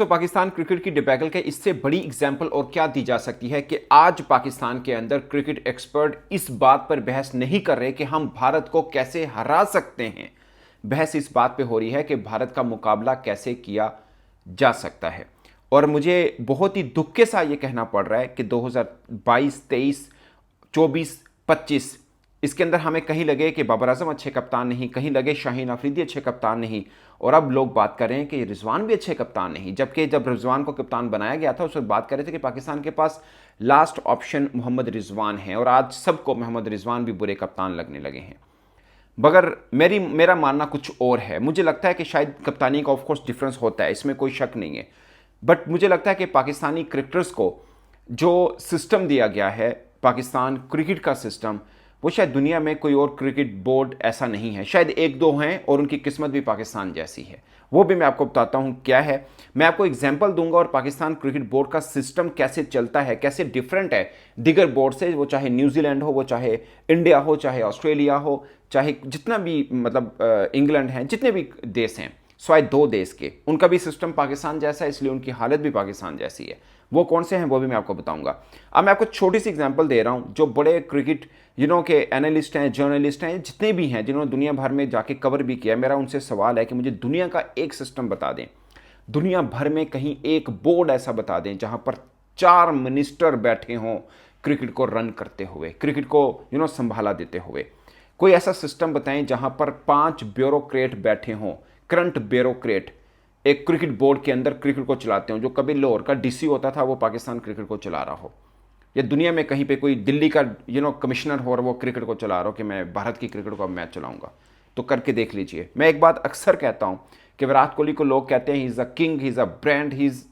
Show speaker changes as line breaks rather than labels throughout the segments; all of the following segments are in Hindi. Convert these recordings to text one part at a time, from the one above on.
तो पाकिस्तान क्रिकेट की डिबैकल के इससे बड़ी एग्जाम्पल और क्या दी जा सकती है कि आज पाकिस्तान के अंदर क्रिकेट एक्सपर्ट इस बात पर बहस नहीं कर रहे कि हम भारत को कैसे हरा सकते हैं। बहस इस बात पे हो रही है कि भारत का मुकाबला कैसे किया जा सकता है। और मुझे बहुत ही दुख के साथ ये कहना पड़ रहा है कि 2022, 23, 24, 25 इसके अंदर हमें कहीं लगे कि बाबर आजम अच्छे कप्तान नहीं, कहीं लगे शाहीन अफरीदी अच्छे कप्तान नहीं, और अब लोग बात कर रहे हैं कि रिजवान भी अच्छे कप्तान नहीं। जबकि जब रिजवान को कप्तान बनाया गया था उस वक्त बात कर रहे थे कि पाकिस्तान के पास लास्ट ऑप्शन मोहम्मद रिजवान है, और आज सबको मोहम्मद रिजवान भी बुरे कप्तान लगने लगे हैं। मगर मेरा मानना कुछ और है। मुझे लगता है कि शायद कप्तानी का ऑफकोर्स डिफरेंस होता है, इसमें कोई शक नहीं है, बट मुझे लगता है कि पाकिस्तानी क्रिकेटर्स को जो सिस्टम दिया गया है, पाकिस्तान क्रिकेट का सिस्टम, वो शायद दुनिया में कोई और क्रिकेट बोर्ड ऐसा नहीं है। शायद एक दो हैं और उनकी किस्मत भी पाकिस्तान जैसी है। वो भी मैं आपको बताता हूं क्या है। मैं आपको एग्जांपल दूंगा और पाकिस्तान क्रिकेट बोर्ड का सिस्टम कैसे चलता है, कैसे डिफरेंट है दिगर बोर्ड से, वो चाहे न्यूजीलैंड हो, वो चाहे इंडिया हो, चाहे ऑस्ट्रेलिया हो, चाहे जितना भी मतलब इंग्लैंड है, जितने भी देश हैं, स्वाय 2 देश के, उनका भी सिस्टम पाकिस्तान जैसा है, इसलिए उनकी हालत भी पाकिस्तान जैसी है। वो कौन से हैं वो भी मैं आपको बताऊंगा। अब मैं आपको छोटी सी एग्जांपल दे रहा हूं। जो बड़े क्रिकेट के एनालिस्ट हैं, जर्नलिस्ट हैं, जितने भी हैं, जिन्होंने दुनिया भर में जाके कवर भी किया, मेरा उनसे सवाल है कि मुझे दुनिया का एक सिस्टम बता दें, दुनिया भर में कहीं एक बोर्ड ऐसा बता दें जहां पर 4 मिनिस्टर बैठे हों क्रिकेट को रन करते हुए, क्रिकेट को संभाला देते हुए। कोई ऐसा सिस्टम बताएं जहां पर 5 ब्यूरोक्रेट बैठे हों, करंट ब्यूरोक्रेट एक क्रिकेट बोर्ड के अंदर क्रिकेट को चलाते हो। जो कभी लाहौर का डीसी होता था वो पाकिस्तान क्रिकेट को चला रहा हो, या दुनिया में कहीं पे कोई दिल्ली का कमिश्नर हो और वो क्रिकेट को चला रहा हो कि मैं भारत की क्रिकेट को अब मैच चलाऊंगा, तो करके देख लीजिए। मैं एक बात अक्सर कहता हूं कि विराट कोहली को लोग कहते हैं he is a king, he is a brand, he is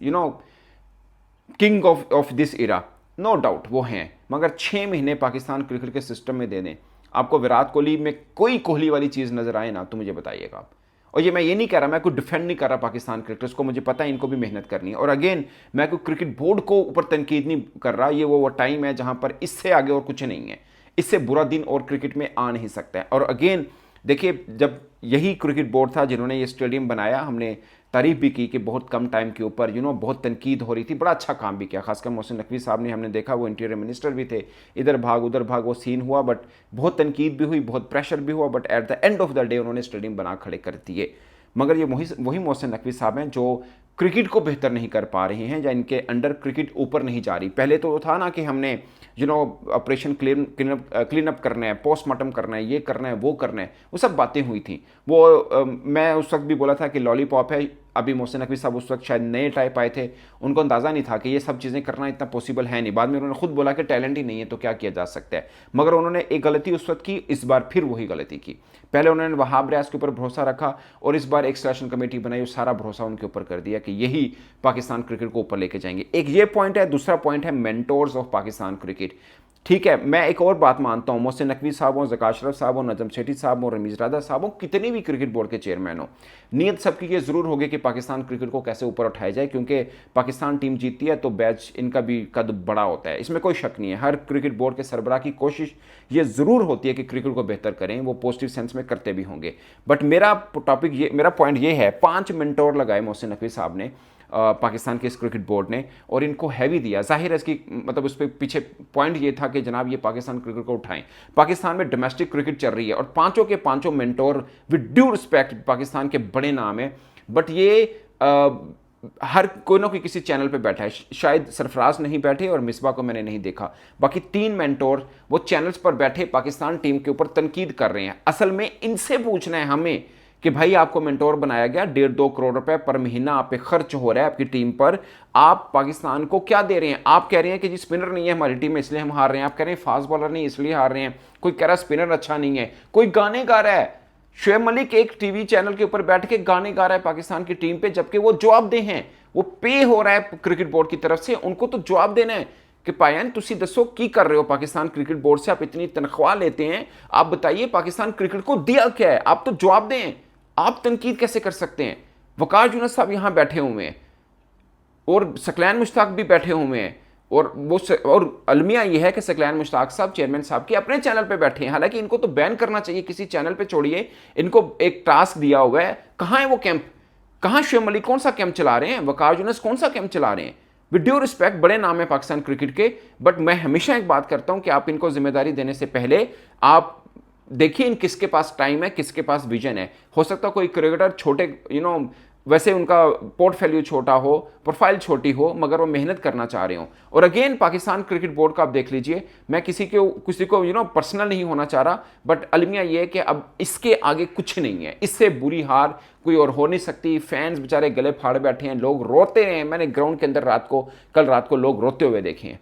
king of this era. No doubt वो हैं, मगर 6 महीने पाकिस्तान क्रिकेट के सिस्टम में दे दें, आपको विराट कोहली में कोई कोहली वाली चीज़ नजर आए ना, तो मुझे बताइएगा आप। और ये मैं ये नहीं कह रहा, मैं कोई डिफेंड नहीं कर रहा पाकिस्तान क्रिकेटर्स को, मुझे पता है इनको भी मेहनत करनी है। और अगेन मैं कोई क्रिकेट बोर्ड को ऊपर तनकीद नहीं कर रहा, ये वो टाइम है जहां पर इससे आगे और कुछ नहीं है, इससे बुरा दिन और क्रिकेट में आ नहीं सकता है। और अगेन देखिए, जब यही क्रिकेट बोर्ड था जिन्होंने ये स्टेडियम बनाया, हमने तारीफ भी की कि बहुत कम टाइम के ऊपर बहुत तनकीद हो रही थी, बड़ा अच्छा काम भी किया। खासकर मोहसिन नकवी साहब ने, हमने देखा वो इंटीरियर मिनिस्टर भी थे, इधर भाग उधर भाग वो सीन हुआ, बट बहुत तनकीद भी हुई, बहुत प्रेशर भी हुआ, but at the end of the day उन्होंने स्टेडियम बना खड़े कर दिए। मगर ये वही मोहसिन नकवी साहब हैं जो क्रिकेट को बेहतर नहीं कर पा रहे हैं, या इनके अंडर क्रिकेट ऊपर नहीं जा रही। पहले तो था ना कि हमने ऑपरेशन क्लीन अप करना है, पोस्टमार्टम करना है, ये करना है, वो करना है, वो सब बातें हुई थी। वो मैं उस वक्त भी बोला था कि लॉलीपॉप है। अभी मोहसिन नकवी साहब उस वक्त शायद नए टाइप आए थे, उनको अंदाज़ा नहीं था कि ये सब चीज़ें करना इतना पॉसिबल है नहीं। बाद में उन्होंने खुद बोला कि टैलेंट ही नहीं है तो क्या किया जा सकता है। मगर उन्होंने एक गलती उस वक्त की, इस बार फिर वही गलती की। पहले उन्होंने वहाब रियाज के ऊपर भरोसा रखा और इस बार एक सिलेक्शन कमेटी बनाई और सारा भरोसा उनके ऊपर कर दिया कि यही पाकिस्तान क्रिकेट को ऊपर लेके जाएंगे। एक ये पॉइंट है। दूसरा पॉइंट है मेंटोर्स ऑफ पाकिस्तान क्रिकेट। ठीक है, मैं एक और बात मानता हूं, मोहसिन नकवी साहब हो, ज़का अशरफ साहब हो, नजम सेठी साहब हो, रमीज राजा साहब हो, कितने भी क्रिकेट बोर्ड के चेयरमैन हो, नीयत सबकी ये जरूर होगी कि पाकिस्तान क्रिकेट को कैसे ऊपर उठाया जाए, क्योंकि पाकिस्तान टीम जीतती है तो बैच इनका भी कद बड़ा होता है, इसमें कोई शक नहीं है। हर क्रिकेट बोर्ड के सरबराह की कोशिश ये जरूर होती है कि क्रिकेट को बेहतर करें, वो पॉजिटिव सेंस में करते भी होंगे। बट मेरा पॉइंट ये है, 5 मेंटोर लगाए मोहसिन नकवी साहब ने, पाकिस्तान के इस क्रिकेट बोर्ड ने, और इनको हैवी दिया। जाहिर है इसकी मतलब उस पर पीछे पॉइंट ये था कि जनाब ये पाकिस्तान क्रिकेट को उठाएं। पाकिस्तान में डोमेस्टिक क्रिकेट चल रही है और पांचों के पांचों mentor with due respect Pakistan के बड़े नाम है, बट ये हर कोई ना कोई किसी चैनल पे बैठा है। शायद सरफराज नहीं बैठे और मिसबा को मैंने नहीं देखा, बाकी 3 मेंटोर वो चैनल्स पर बैठे पाकिस्तान टीम के ऊपर तनकीद कर रहे हैं। असल में इनसे पूछना है हमें कि भाई आपको मेंटोर बनाया गया, 1.5-2 करोड़ रुपए पर महीना आप पे खर्च हो रहा है आपकी टीम पर, आप पाकिस्तान को क्या दे रहे हैं? आप कह रहे हैं कि जी स्पिनर नहीं है हमारी टीम में इसलिए हम हार रहे हैं, आप कह रहे हैं फास्ट बॉलर नहीं इसलिए हार रहे हैं, कोई कह रहा है स्पिनर अच्छा नहीं है, कोई गाने गा रहा है। शोएब मलिक एक टीवी चैनल के ऊपर बैठ के गाने गा रहा है पाकिस्तान की टीम पे, जबकि वो जवाबदेह हैं, वो पे हो रहा है क्रिकेट बोर्ड की तरफ से, उनको तो जवाब देना है कि पायन तुसी दसो की कर रहे हो पाकिस्तान क्रिकेट बोर्ड से, आप इतनी तनख्वाह लेते हैं, आप बताइए पाकिस्तान क्रिकेट को दिया क्या है, आप तो जवाब दें। आप तनकीद कैसे कर सकते हैं? वकार यूनुस साहब यहां बैठे हुए हैं और सकलैन मुश्ताक भी बैठे हुए हैं, और अलमिया यह है कि सकलैन मुश्ताक साहब चेयरमैन साहब के अपने चैनल पे बैठे हैं। हालांकि इनको तो बैन करना चाहिए किसी चैनल पे, छोड़िए, इनको एक टास्क दिया हुआ है, कहां है वो कैंप? कहां शुएब मलिक कौन सा कैंप चला रहे हैं, वकार यूनुस कौन सा कैंप चला रहे हैं। विद ड्यू रिस्पेक्ट, बड़े नाम है पाकिस्तान क्रिकेट के, बट मैं हमेशा एक बात करता हूं कि आप इनको जिम्मेदारी देने से पहले आप देखिए इन किसके पास टाइम है, किसके पास विजन है। हो सकता कोई क्रिकेटर छोटे वैसे उनका पोर्टफोलियो छोटा हो, प्रोफाइल छोटी हो, मगर वो मेहनत करना चाह रहे हो। और अगेन पाकिस्तान क्रिकेट बोर्ड का आप देख लीजिए, मैं किसी को पर्सनल नहीं होना चाह रहा, बट अलमिया ये है कि अब इसके आगे कुछ नहीं है, इससे बुरी हार कोई और हो नहीं सकती। फैंस बेचारे गले फाड़ बैठे हैं, लोग रोते हैं, मैंने ग्राउंड के अंदर कल रात को लोग रोते हुए देखे हैं।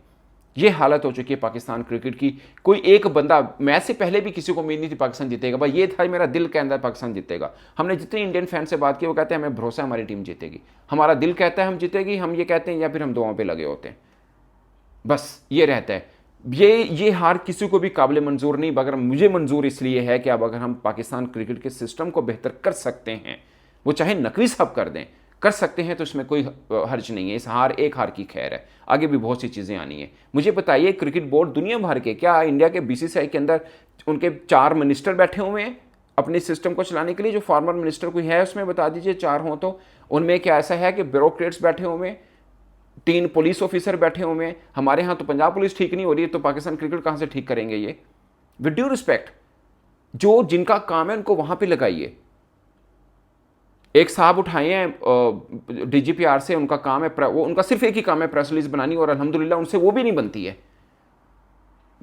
ये हालत हो चुकी है पाकिस्तान क्रिकेट की। कोई एक बंदा, मैच से पहले भी किसी को उम्मीद नहीं थी पाकिस्तान जीतेगा, भाई ये था मेरा दिल के अंदर पाकिस्तान जीतेगा। हमने जितने इंडियन फैन से बात की वो कहते हैं हमें भरोसा है हमारी टीम जीतेगी, हमारा दिल कहता है हम जीतेगी, हम ये कहते हैं या फिर हम दुआओं पे लगे होते हैं, बस ये रहता है। ये हार किसी को भी काबिल मंजूर नहीं, मगर मुझे मंजूर इसलिए है कि अब अगर हम पाकिस्तान क्रिकेट के सिस्टम को बेहतर कर सकते हैं, वो चाहे नकवी साहब कर सकते हैं, तो इसमें कोई हर्ज नहीं है। इस एक हार की खैर है, आगे भी बहुत सी चीज़ें आनी है। मुझे बताइए क्रिकेट बोर्ड दुनिया भर के, क्या इंडिया के बीसीसीआई के अंदर उनके 4 मिनिस्टर बैठे हुए हैं अपने सिस्टम को चलाने के लिए? जो फॉर्मर मिनिस्टर कोई है उसमें बता दीजिए 4 हों तो। उनमें क्या ऐसा है कि ब्यूरोक्रेट्स बैठे हुए हैं, 3 पुलिस ऑफिसर बैठे हुए हैं? हमारे यहाँ तो पंजाब पुलिस ठीक नहीं हो रही है, तो पाकिस्तान क्रिकेट कहाँ से ठीक करेंगे ये? विद ड्यू रिस्पेक्ट, जो जिनका काम है उनको वहाँ पर लगाइए। एक साहब उठाए हैं डीजीपीआर से, उनका काम है वो उनका सिर्फ एक ही काम है प्रेस रिलीज बनानी, और अल्हम्दुलिल्लाह उनसे वो भी नहीं बनती है।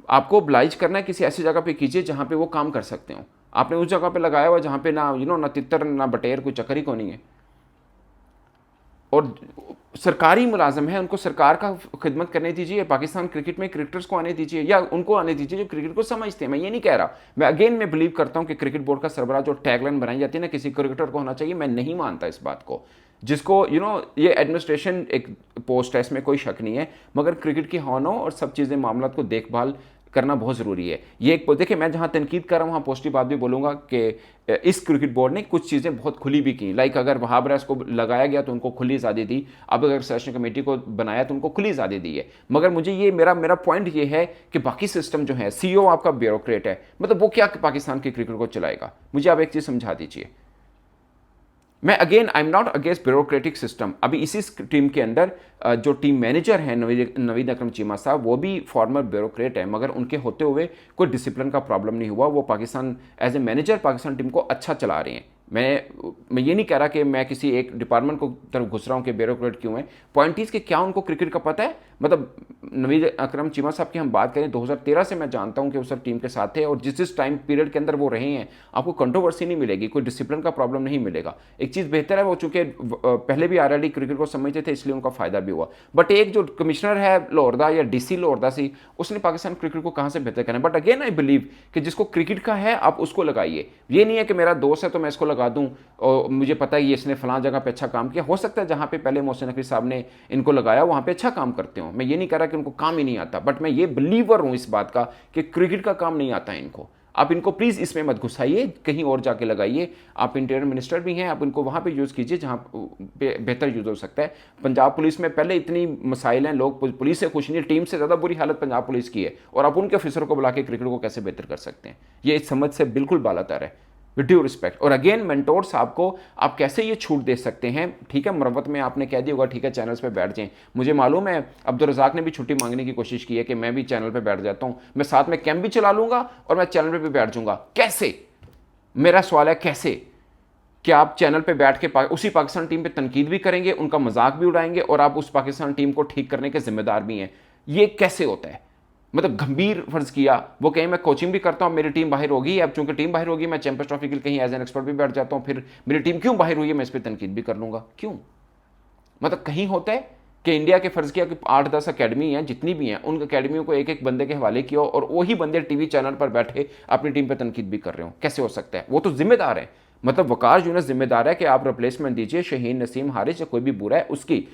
आपको ब्लाइज करना है किसी ऐसी जगह पे कीजिए जहां पे वो काम कर सकते हो। आपने उस जगह पे लगाया हुआ जहां पे ना ना तितर ना बटेर, कोई चक्कर ही को नहीं है। और सरकारी मुलाजम है, उनको सरकार का खिदमत करने दीजिए। पाकिस्तान क्रिकेट में क्रिकेटर्स को आने दीजिए, या उनको आने दीजिए जो क्रिकेट को समझते हैं। मैं ये नहीं कह रहा, मैं बिलीव करता हूं कि क्रिकेट बोर्ड का सरबराह जो टैगलाइन बनाई जाती है ना, किसी क्रिकेटर को होना चाहिए, मैं नहीं मानता इस बात को। जिसको ये एडमिनिस्ट्रेशन एक पोस्ट है, इसमें कोई शक नहीं है, मगर क्रिकेट की हॉनो और सब चीज़ें मामला को देखभाल करना बहुत ज़रूरी है। ये एक देखिए, मैं जहाँ तनकीद कर रहा हूँ वहाँ पॉजिटिव बात भी बोलूँगा कि इस क्रिकेट बोर्ड ने कुछ चीज़ें बहुत खुली भी की। लाइक अगर वहाब रेस को लगाया गया तो उनको खुली आज़ादी दी, अब अगर सेलेक्शन कमेटी को बनाया तो उनको खुली आज़ादी दी है। मगर मुझे ये मेरा पॉइंट ये है कि बाकी सिस्टम जो है, सीईओ आपका ब्यूरोक्रेट है, मतलब वो क्या पाकिस्तान के क्रिकेट को चलाएगा? मुझे आप एक चीज़ समझा दीजिए। मैं again I am not against bureaucratic system. अभी इसी टीम के अंदर जो टीम मैनेजर हैं नवीद अकरम चीमा साहब, वो भी फॉर्मर ब्यूरोक्रेट है, मगर उनके होते हुए कोई डिसिप्लिन का प्रॉब्लम नहीं हुआ। वो Pakistan as a manager Pakistan team को अच्छा चला रहे हैं। मैं ये नहीं कह रहा कि मैं किसी एक डिपार्टमेंट को तरफ घुस रहा हूँ कि ब्यूरोक्रेट क्यों है। पॉइंट इज कि क्या उनको क्रिकेट का पता है? मतलब नवीद अकरम चीमा साहब की हम बात करें, 2013 से मैं जानता हूं कि वो सब टीम के साथ थे, और जिस टाइम पीरियड के अंदर वो रहे हैं, आपको कंट्रोवर्सी नहीं मिलेगी, कोई डिसिप्लिन का प्रॉब्लम नहीं मिलेगा। एक चीज़ बेहतर है, वो चूंकि पहले भी आरआरडी क्रिकेट को समझते थे, इसलिए उनका फायदा भी हुआ। बट एक जो कमिश्नर है लाहौर या डीसी लाहौर सी, उसने पाकिस्तान क्रिकेट को कहाँ से बेहतर करना है? बट अगेन आई बिलीव कि जिसको क्रिकेट का है आप उसको लगाइए। ये नहीं है कि मेरा दोस्त है तो मैं इसको लगा दूं और मुझे पता है ये इसने फलां जगह पे अच्छा काम किया। हो सकता है जहां पे पहले मोहसिन नकवी साहब ने इनको लगाया वहां पे अच्छा काम करते हो। मैं ये नहीं कह रहा कि उनको काम ही नहीं आता, बट मैं ये बिलीवर हूं इस बात का कि क्रिकेट का काम नहीं आता है इनको। आप इनको प्लीज़ इसमें मत घुसाइए, कहीं और जाके लगाइए। आप इंटीरियर मिनिस्टर भी हैं, आप इनको वहाँ पे यूज़ कीजिए जहाँ बेहतर यूज़ हो सकता है। पंजाब पुलिस में पहले इतनी मसाइल हैं, लोग पुलिस से खुश नहीं, टीम से ज़्यादा बुरी हालत पंजाब पुलिस की है, और आप उनके ऑफिसर को बुला के क्रिकेट को कैसे बेहतर कर सकते हैं, ये इस समझ से बिल्कुल बालातर है। With due respect. और अगेन मेंटोर साहब को आप कैसे ये छूट दे सकते हैं? ठीक है, मुरव्वत में आपने कह दिया होगा ठीक है चैनल्स पे बैठ जाएं। मुझे मालूम है अब्दुल रज़ाक ने भी छुट्टी मांगने की कोशिश की है कि मैं भी चैनल पे बैठ जाता हूं, मैं साथ में कैंप भी चला लूंगा और मैं चैनल पे भी बैठ जाऊंगा। कैसे? मेरा सवाल है कैसे? क्या आप चैनल पे बैठ के उसी पाकिस्तान टीम पे तनकीद भी करेंगे, उनका मजाक भी उड़ाएंगे, और आप उस पाकिस्तान टीम को ठीक करने के जिम्मेदार भी हैं? ये कैसे होता है? मतलब गंभीर फर्ज किया, वो कहीं मैं कोचिंग भी करता हूँ, मेरी टीम बाहर होगी, अब चूंकि टीम बाहर होगी मैं चैंपियंस ट्रॉफी के लिए कहीं एज एन एक्सपर्ट भी बैठ जाता हूँ, फिर मेरी टीम क्यों बाहर हुई है मैं इस पर तनकीद भी कर लूंगा। क्यों? मतलब कहीं होता है कि इंडिया के फर्ज किया कि 8-10 अकेडमी हैं, जितनी भी हैं उन अकेडमियों को एक एक बंदे के हवाले किया और वही बंदे टीवी चैनल पर बैठे अपनी टीम पर तनकीद भी कर रहे हो। कैसे हो सकता है? वो तो जिम्मेदार है, मतलब वकार यूनुस जिम्मेदार है कि आप रिप्लेसमेंट दीजिए, शहीन नसीम हारिस या कोई भी बुरा है उसकी,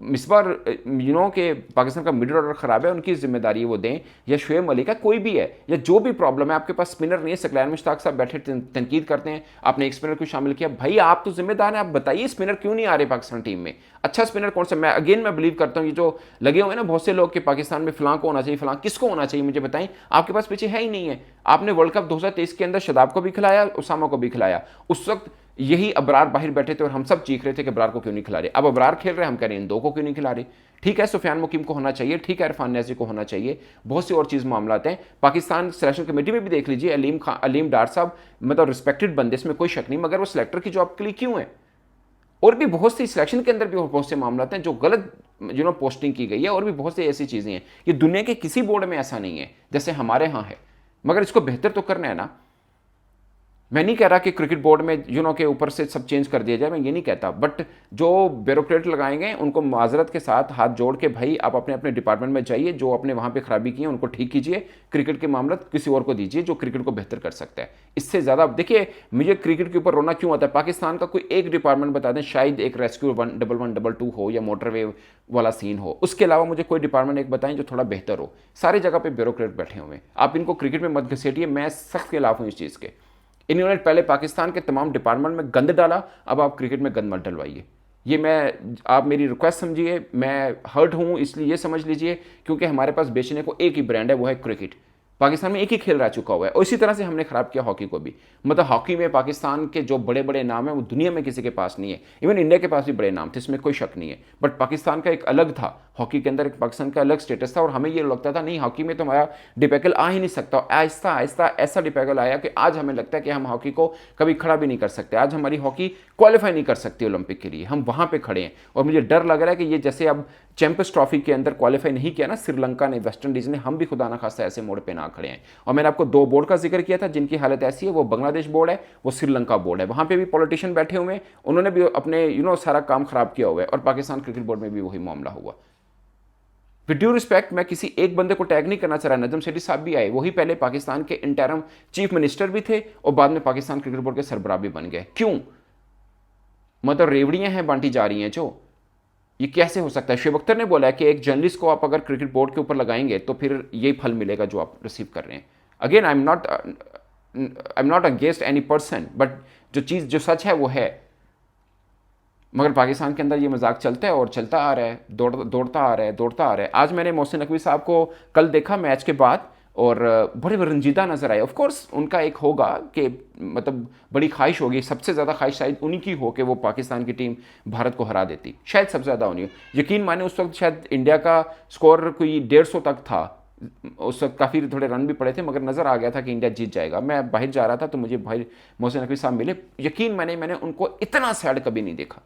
मिसबार के पाकिस्तान का मिडल ऑर्डर खराब है उनकी जिम्मेदारी वो दें, या शुएब मलिक का कोई भी है, या जो भी प्रॉब्लम है, आपके पास स्पिनर नहीं है, सकलैन मुश्ताक साहब बैठे तनकीद करते हैं, आपने एक स्पिनर को शामिल किया, भाई आप तो जिम्मेदार हैं, आप बताइए स्पिनर क्यों नहीं आ रहे पाकिस्तान टीम में? अच्छा स्पिनर कौन सा? मैं बिलीव करता हूँ ये जो लगे हुए हैं ना बहुत से लोग कि पाकिस्तान में फलां को होना चाहिए, फलां किसको होना चाहिए, मुझे बताएं। आपके पास पीछे है ही नहीं है। आपने वर्ल्ड कप 2023 के अंदर शदाब को भी खिलाया, उसामा को भी खिलाया, उस वक्त यही अबरार बाहर बैठे थे और हम सब चीख रहे थे कि अबरार को क्यों नहीं खिला रहे। अब अबरार खेल रहे हैं, हम कह रहे हैं इन दो को क्यों नहीं खिला रहे। ठीक है, सुफियान मुकीम को होना चाहिए, ठीक है इरफान न्याजी को होना चाहिए, बहुत सी और चीज़ मामला हैं। पाकिस्तान सिलेक्शन कमेटी में भी देख लीजिए, अलीम डार साहब मतलब रिस्पेक्टेड बंदे, इसमें कोई शक नहीं, मगर वो सिलेक्टर की जॉब के लिए क्यों है। और भी बहुत सी सिलेक्शन के अंदर भी बहुत से मामला हैं जो गलत पोस्टिंग की गई है, और भी बहुत सी ऐसी चीज़ें हैं। ये दुनिया के किसी बोर्ड में ऐसा नहीं है जैसे हमारे यहाँ है, मगर इसको बेहतर तो करना है ना। मैं नहीं कह रहा कि क्रिकेट बोर्ड में के ऊपर से सब चेंज कर दिया जाए, मैं ये नहीं कहता, बट जो ब्यूरोक्रेट लगाएंगे उनको माजरत के साथ हाथ जोड़ के भाई आप अपने अपने डिपार्टमेंट में जाइए, जो अपने वहाँ पे खराबी की है उनको ठीक कीजिए, क्रिकेट के मामला किसी और को दीजिए जो क्रिकेट को बेहतर कर सकता है। इससे ज़्यादा देखिए, मुझे क्रिकेट के ऊपर रोना क्यों आता है, पाकिस्तान का कोई एक डिपार्टमेंट बता दें, शायद एक रेस्क्यू 11122 हो या मोटरवे वाला सीन हो, उसके अलावा मुझे कोई डिपार्टमेंट एक बताएं जो थोड़ा बेहतर हो। सारी जगह पे ब्यूरोक्रेट बैठे हुए, आप इनको क्रिकेट में मत घसीटिए, मैं सख्त खिलाफ हूँ इस चीज़ के। इन्होंने पहले पाकिस्तान के तमाम डिपार्टमेंट में गंद डाला, अब आप क्रिकेट में गंद मत डलवाइए। ये आप मेरी रिक्वेस्ट समझिए, मैं हर्ट हूँ इसलिए ये समझ लीजिए, क्योंकि हमारे पास बेचने को एक ही ब्रांड है, वो है क्रिकेट। पाकिस्तान में एक ही खेल रह चुका हुआ है, और इसी तरह से हमने खराब किया हॉकी को भी। मतलब हॉकी में पाकिस्तान के जो बड़े बड़े नाम हैं वो दुनिया में किसी के पास नहीं है, इवन इंडिया के पास भी बड़े नाम थे, इसमें कोई शक नहीं है, बट पाकिस्तान का एक अलग था हॉकी के अंदर, एक पाकिस्तान का अलग स्टेटस था, और हमें ये लगता था नहीं हॉकी में तो हमारा डिपैकल आ ही नहीं सकता। आहिस्ता आहिस्ता ऐसा डिपैकल आया कि आज हमें लगता है कि हम हॉकी को कभी खड़ा भी नहीं कर सकते, आज हमारी हॉकी क्वालिफाई नहीं कर सकती ओलंपिक के लिए, हम वहां पे खड़े हैं। और मुझे डर लग रहा है कि ये जैसे अब चैंपियंस ट्रॉफी के अंदर क्वालिफाई नहीं किया ना श्रीलंका ने, वेस्ट इंडीज ने, हम भी खुदा ना खास्ता ऐसे मोड़ पे ना खड़े हैं। और मैंने आपको दो बोर्ड का जिक्र किया था जिनकी हालत ऐसी है, वो बांग्लादेश बोर्ड है, वो श्रीलंका बोर्ड है। वहां पे भी पॉलिटिशियन बैठे हुए हैं, उन्होंने भी अपने सारा काम खराब किया हुआ है, और पाकिस्तान क्रिकेट बोर्ड में भी वही मामला हुआ। विद ड्यू रिस्पेक्ट, मैं किसी एक बंदे को टैग नहीं करना चाह रहा, नजम सेठी साहब भी आए, वही पहले पाकिस्तान के इंटरम चीफ मिनिस्टर भी थे और बाद में पाकिस्तान क्रिकेट बोर्ड के सरबराह भी बन गए। क्यों? मतलब रेवड़ियां हैं बांटी जा रही हैं जो, ये कैसे हो सकता है? शुएब अख्तर ने बोला है कि एक जर्नलिस्ट को आप अगर क्रिकेट बोर्ड के ऊपर लगाएंगे तो फिर यही फल मिलेगा जो आप रिसीव कर रहे हैं। Again I am not against any person, but जो चीज़ जो सच है वो है। मगर पाकिस्तान के अंदर ये मजाक चलता है और चलता आ रहा है, दौड़ता आ रहा है। आज मैंने मोहसिन नकवी साहब को कल देखा मैच के बाद, और बड़े रंजीदा नजर आए। ऑफ कोर्स उनका एक होगा कि मतलब बड़ी ख्वाहिश होगी, सबसे ज़्यादा ख्वाहिश शायद उन्हीं की हो कि वो पाकिस्तान की टीम भारत को हरा देती, शायद सबसे ज़्यादा उन्हीं। यकीन माने उस वक्त शायद इंडिया का स्कोर कोई 150 तक था, उस वक्त काफ़ी थोड़े रन भी पड़े थे, मगर नज़र आ गया था कि इंडिया जीत जाएगा। मैं बाहर जा रहा था तो मुझे भाई मोहसिन नकवी साहब मिले, यकीन माने मैंने उनको इतना सैड कभी नहीं देखा,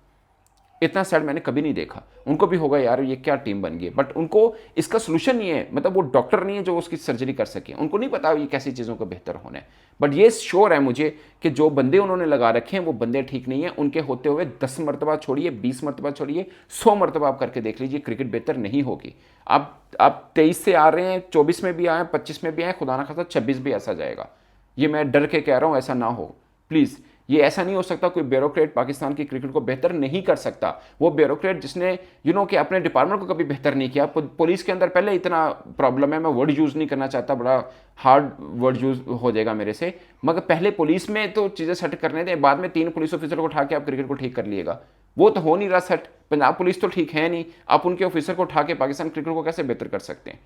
इतना सैड मैंने कभी नहीं देखा। उनको भी होगा यार ये क्या टीम बन गई, बट उनको इसका सोल्यूशन नहीं है, मतलब वो डॉक्टर नहीं है जो उसकी सर्जरी कर सके, उनको नहीं पता ये कैसी चीज़ों को बेहतर होना है। बट ये श्योर है मुझे कि जो बंदे उन्होंने लगा रखे हैं वो बंदे ठीक नहीं है, उनके होते हुए 10 मरतबा छोड़िए, 20 मरतबा छोड़िए, 100 मरतबा आप करके देख लीजिए, क्रिकेट बेहतर नहीं होगी। आप 23 से आ रहे हैं, 24 में भी आए, 25 में भी आए, खुदा ना खास्ता 26 भी ऐसा जाएगा। ये मैं डर के कह रहा हूँ, ऐसा ना हो प्लीज़। ये ऐसा नहीं हो सकता कोई ब्यूरोक्रेट पाकिस्तान की क्रिकेट को बेहतर नहीं कर सकता। वो ब्यूरोक्रेट जिसने कि अपने डिपार्टमेंट को कभी बेहतर नहीं किया। पुलिस के अंदर पहले इतना प्रॉब्लम है, मैं वर्ड यूज़ नहीं करना चाहता, बड़ा हार्ड वर्ड यूज़ हो जाएगा मेरे से, मगर पहले पुलिस में तो चीज़ें सेट करने दें, बाद में 3 पुलिस ऑफिसर को उठा के आप क्रिकेट को ठीक कर लिएगा। वो तो हो नहीं रहा सेट, पंजाब पुलिस तो ठीक है नहीं, आप उनके ऑफिसर को उठा के पाकिस्तान क्रिकेट को कैसे बेहतर कर सकते हैं?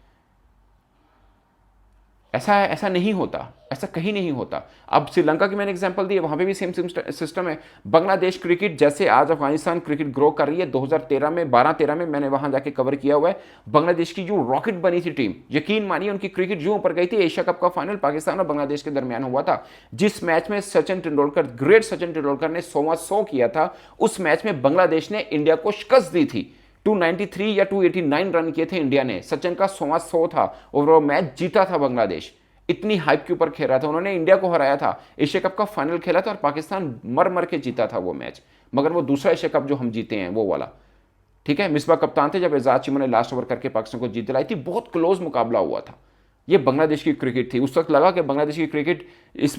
ऐसा नहीं होता, ऐसा कहीं नहीं होता। अब श्रीलंका की मैंने एग्जांपल दी है, वहाँ पे भी सेम सिस्टम है। बांग्लादेश क्रिकेट जैसे आज अफगानिस्तान क्रिकेट ग्रो कर रही है, 2013 में 12-13 में मैंने वहाँ जाके कवर किया हुआ है। बांग्लादेश की जो रॉकेट बनी थी टीम, यकीन मानिए उनकी क्रिकेट जो ऊपर गई थी। एशिया कप का फाइनल पाकिस्तान और बांग्लादेश के दरमियान हुआ था, जिस मैच में सचिन तेंदुलकर, ग्रेट सचिन तेंदुलकर ने 100 किया था, उस मैच में बांग्लादेश ने इंडिया को शिकस्त दी थी। 293 या 289 रन किए थे इंडिया ने, सचिन का 100 था और वो मैच जीता था बांग्लादेश। इतनी हाइप के ऊपर खेल रहा था, उन्होंने इंडिया को हराया था, एशिया कप का फाइनल खेला था और पाकिस्तान मर के जीता था वो मैच। मगर वो दूसरा एशिया कप जो हम जीते हैं वो वाला, ठीक है, मिसबा कप्तान थे जब एजाज चिमन ने लास्ट ओवर करके पाकिस्तान को जीत दिलाई थी, बहुत क्लोज मुकाबला हुआ था। ये बांग्लादेश की क्रिकेट थी, उस वक्त लगा कि बांग्लादेश की क्रिकेट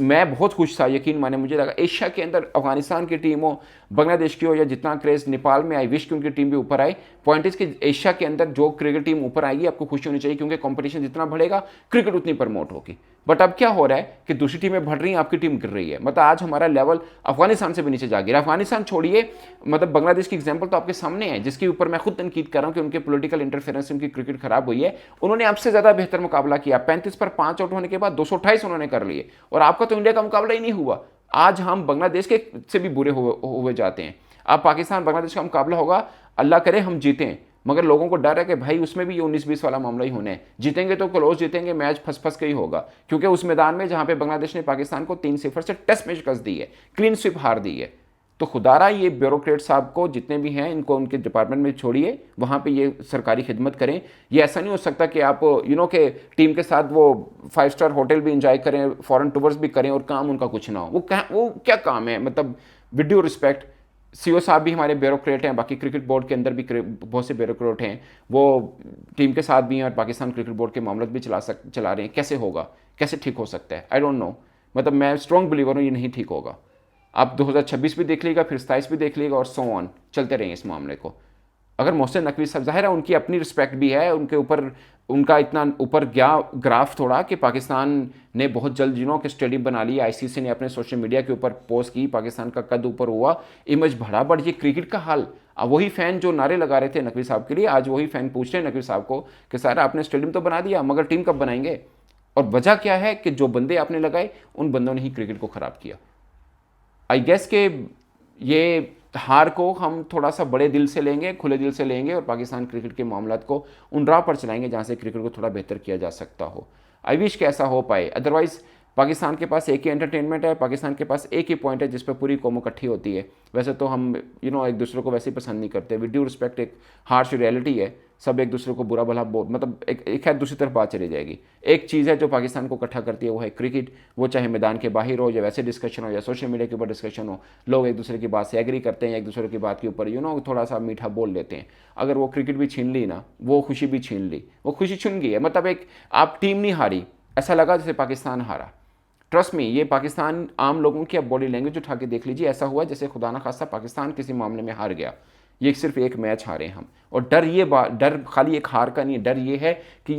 मैं बहुत खुश था, यकीन माने मुझे लगा एशिया के अंदर अफगानिस्तान की टीम हो, बांग्लादेश की हो, या जितना क्रेज नेपाल में आई, विश की उनकी टीम भी ऊपर आई। पॉइंट इज कि एशिया के अंदर जो क्रिकेट टीम ऊपर आएगी आपको खुशी होनी चाहिए, क्योंकि कंपटीशन जितना बढ़ेगा क्रिकेट उतनी प्रमोट होगी। बट अब क्या हो रहा है कि दूसरी टीमें बढ़ रही हैं, आपकी टीम गिर रही है। मतलब आज हमारा लेवल अफगानिस्तान से भी नीचे जा गिरा। अफगानिस्तान छोड़िए, मतलब बांग्लादेश की एग्जांपल तो आपके सामने है, जिसके ऊपर मैं खुद तनकीद कर रहा हूं कि उनके पॉलिटिकल इंटरफेरेंस से उनकी क्रिकेट खराब हुई है। उन्होंने आपसे ज्यादा बेहतर मुकाबला किया, 35 पर 5 आउट होने के बाद 228 उन्होंने कर लिए, और आपका तो इंडिया का मुकाबला ही नहीं हुआ। आज हम बांग्लादेश के से भी बुरे हुए जाते हैं। अब पाकिस्तान बांग्लादेश का मुकाबला होगा, अल्लाह करे हम जीतें, मगर लोगों को डर है कि भाई उसमें भी ये 19-20 वाला मामला ही होना है। जीतेंगे तो क्लोज जीतेंगे, मैच फंस के ही होगा, क्योंकि उस मैदान में जहां पे बांग्लादेश ने पाकिस्तान को 3-0 से टेस्ट में शिकस्त दी है, क्लीन स्वीप हार दी है। तो खुदारा ये ब्यूरोक्रेट साहब को जितने भी हैं इनको उनके डिपार्टमेंट में छोड़िए, वहाँ पे ये सरकारी खिदमत करें। ये ऐसा नहीं हो सकता कि आप के टीम के साथ वो 5 स्टार होटल भी इंजॉय करें, फॉरेन टूर्स भी करें और काम उनका कुछ ना हो। वो क्या काम है, मतलब विद ड्यू रिस्पेक्ट। सीओ साहब भी हमारे ब्यूरोक्रेट हैं, बाकी क्रिकेट बोर्ड के अंदर भी बहुत से ब्यूरोक्रेट हैं, वो टीम के साथ भी हैं और पाकिस्तान क्रिकेट बोर्ड के मामले भी चला रहे हैं। कैसे होगा, कैसे ठीक हो सकता है? I don't know. मतलब मैं स्ट्रॉन्ग बिलीवर हूँ ये नहीं ठीक होगा। आप 2026 भी देख लीजिएगा, फिर 27 भी देख लीजिएगा और सो ऑन चलते रहेंगे इस मामले को। अगर मोहसिन नकवी साहब, जाहिर है उनकी अपनी रिस्पेक्ट भी है, उनके ऊपर उनका इतना ऊपर गया ग्राफ थोड़ा कि पाकिस्तान ने बहुत जल्द के स्टेडियम बना लिया। आईसीसी ने अपने सोशल मीडिया के ऊपर पोस्ट की, पाकिस्तान का कद ऊपर हुआ, इमेज बढ़ा। बट ये क्रिकेट का हाल, अब वही फैन जो नारे लगा रहे थे नकवी साहब के लिए, आज वही फैन पूछ रहे हैं नकवी साहब को कि सर आपने स्टेडियम तो बना दिया मगर टीम कब बनाएंगे? और वजह क्या है कि जो बंदे आपने लगाए उन बंदों ने ही क्रिकेट को खराब किया। आई गेस के ये हार को हम थोड़ा सा बड़े दिल से लेंगे, खुले दिल से लेंगे और पाकिस्तान क्रिकेट के मामलात को उन राह पर चलाएंगे जहाँ से क्रिकेट को थोड़ा बेहतर किया जा सकता हो। आई विश कि ऐसा हो पाए। अदरवाइज़ पाकिस्तान के पास एक ही एंटरटेनमेंट है, पाकिस्तान के पास एक ही पॉइंट है जिस पर पूरी कौम इकट्ठी होती है। वैसे तो हम एक दूसरे को वैसे ही पसंद नहीं करते। विद ड्यू रिस्पेक्ट, एक हार्श रियलिटी है, सब एक दूसरे को बुरा भला मतलब एक है, दूसरी तरफ बात चली जाएगी। एक चीज़ है जो पाकिस्तान को इकट्ठा करती है, वो है क्रिकेट। वो चाहे मैदान के बाहर हो या वैसे डिस्कशन हो या सोशल मीडिया के ऊपर डिस्कशन हो, लोग एक दूसरे की बात से एग्री करते हैं, एक दूसरे की बात के ऊपर थोड़ा सा मीठा बोल लेते हैं। अगर वो क्रिकेट भी छीन ली ना, वो खुशी भी छीन ली, वो खुशी छुन गई है। मतलब एक आप टीम नहीं हारी, ऐसा लगा जैसे पाकिस्तान हारा। ट्रस्ट में ये पाकिस्तान आम लोगों की अब बॉडी लैंग्वेज उठा के देख लीजिए, ऐसा हुआ जैसे खुदा ना खास्ता पाकिस्तान किसी मामले में हार गया। ये सिर्फ एक मैच हारे हम, और डर खाली एक हार का नहीं है, डर ये है कि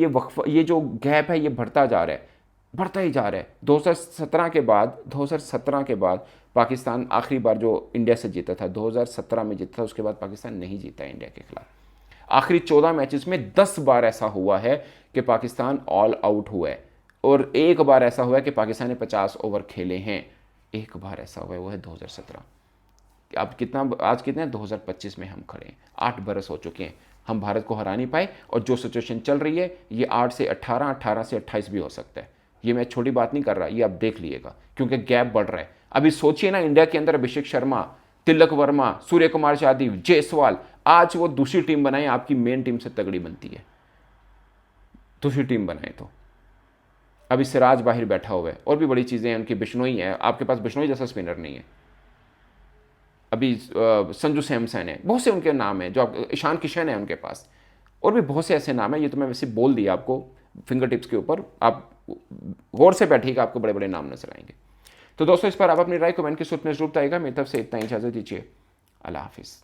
ये जो गैप है ये बढ़ता जा रहा है, बढ़ता ही जा रहा है। 2017 के बाद पाकिस्तान आखिरी बार जो इंडिया से जीता था 2017 में जीता था, उसके बाद पाकिस्तान नहीं जीता इंडिया के खिलाफ। आखिरी 14 मैचेस में 10 बार ऐसा हुआ है कि पाकिस्तान ऑल आउट हुआ है, और एक बार ऐसा हुआ है कि पाकिस्तान ने 50 ओवर खेले हैं। एक बार ऐसा हुआ है, वो है 2017। अब आज कितने 2025 में हम खड़े हैं, 8 बरस हो चुके हैं, हम भारत को हरा नहीं पाए। और जो सिचुएशन चल रही है ये 8 से 18, 18 से 28 भी हो सकता है। ये मैं छोटी बात नहीं कर रहा, ये आप देख लीजिएगा, क्योंकि गैप बढ़ रहा है। अभी सोचिए ना, इंडिया के अंदर अभिषेक शर्मा, तिलक वर्मा, सूर्य कुमार यादव, जायसवाल, आज वो दूसरी टीम बनाए, आपकी मेन टीम से तगड़ी बनती है। दूसरी टीम बनाए तो अभी सिराज बाहर बैठा हुआ है, और भी बड़ी चीज़ें हैं उनकी। बिश्नोई है, आपके पास बिश्नोई जैसा स्पिनर नहीं है। अभी संजू सैमसन है, बहुत से उनके नाम हैं, जो ईशान किशन है उनके पास, और भी बहुत से ऐसे नाम हैं। ये तो मैं वैसे बोल दिया आपको फिंगर टिप्स के ऊपर, आप गौर से बैठिएगा, आपको बड़े बड़े नाम नजर आएंगे। तो दोस्तों, इस पर आप अपनी राय कमेंट की सूरत में जरूर बताइएगा। मेरी तरफ से इतना ही, इजाज़त दीजिए। अल्लाह हाफिज़।